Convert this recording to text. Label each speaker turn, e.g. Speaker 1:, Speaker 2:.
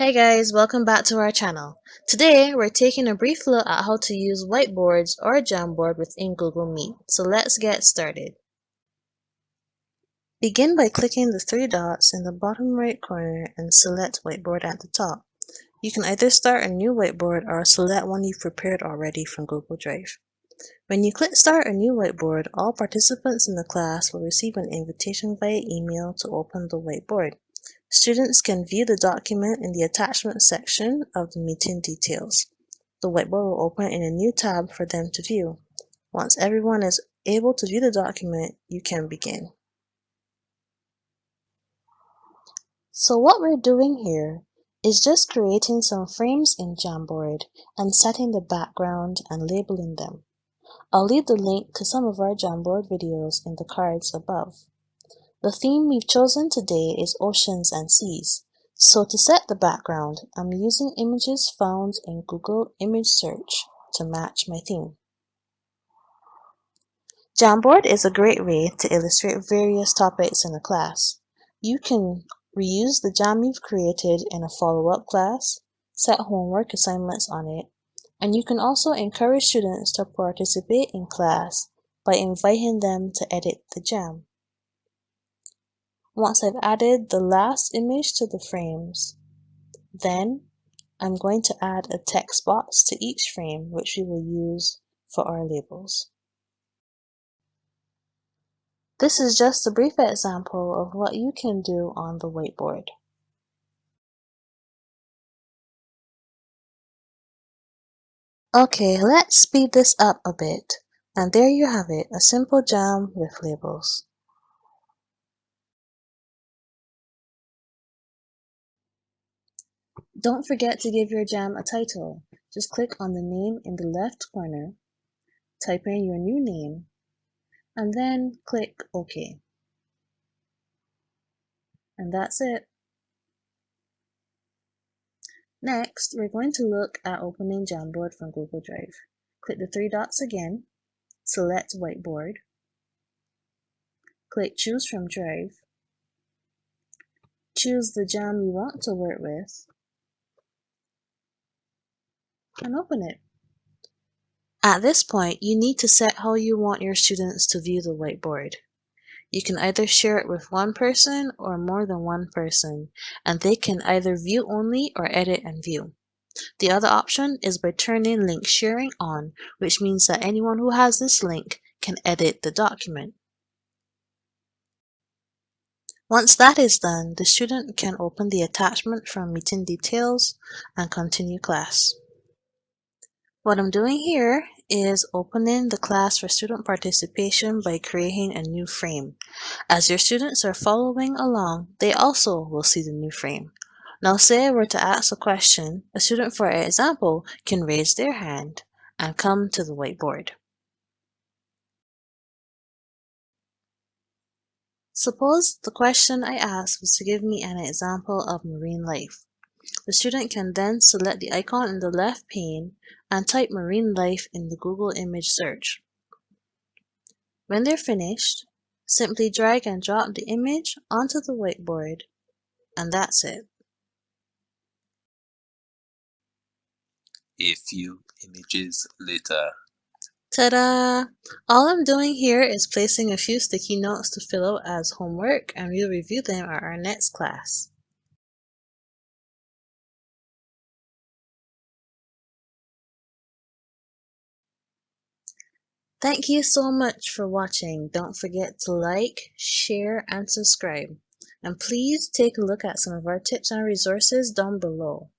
Speaker 1: Hey guys, welcome back to our channel. Today we're taking a brief look at how to use whiteboards or Jamboard within Google Meet. So let's get started. Begin by clicking the three dots in the bottom right corner and select Whiteboard at the top. You can either start a new whiteboard or select one you've prepared already from Google Drive. When you click Start a new whiteboard, all participants in the class will receive an invitation via email to open the whiteboard. Students can view the document in the attachment section of the meeting details. The whiteboard will open in a new tab for them to view. Once everyone is able to view the document, you can begin. So what we're doing here is just creating some frames in Jamboard and setting the background and labeling them. I'll leave the link to some of our Jamboard videos in the cards above. The theme we've chosen today is oceans and seas. So to set the background, I'm using images found in Google Image Search to match my theme. Jamboard is a great way to illustrate various topics in a class. You can reuse the jam you've created in a follow-up class, set homework assignments on it, and you can also encourage students to participate in class by inviting them to edit the jam. Once I've added the last image to the frames, then I'm going to add a text box to each frame, which we will use for our labels. This is just a brief example of what you can do on the whiteboard. Okay, let's speed this up a bit. And there you have it, a simple jam with labels. Don't forget to give your jam a title. Just click on the name in the left corner, type in your new name, and then click OK. And that's it. Next, we're going to look at opening Jamboard from Google Drive. Click the three dots again, select Whiteboard, click Choose from Drive, choose the jam you want to work with, and open it. At this point, you need to set how you want your students to view the whiteboard. You can either share it with one person or more than one person, and they can either view only or edit and view. The other option is by turning link sharing on, which means that anyone who has this link can edit the document. Once that is done, the student can open the attachment from meeting details and continue class. What I'm doing here is opening the class for student participation by creating a new frame. As your students are following along, they also will see the new frame. Now say I were to ask a question, a student, for example, can raise their hand and come to the whiteboard. Suppose the question I asked was to give me an example of marine life. The student can then select the icon in the left pane and type marine life in the Google image search. When they're finished, simply drag and drop the image onto the whiteboard, and that's it.
Speaker 2: A few images later.
Speaker 1: Ta-da! All I'm doing here is placing a few sticky notes to fill out as homework, and we'll review them at our next class. Thank you so much for watching. Don't forget to like, share, and subscribe. And please take a look at some of our tips and resources down below.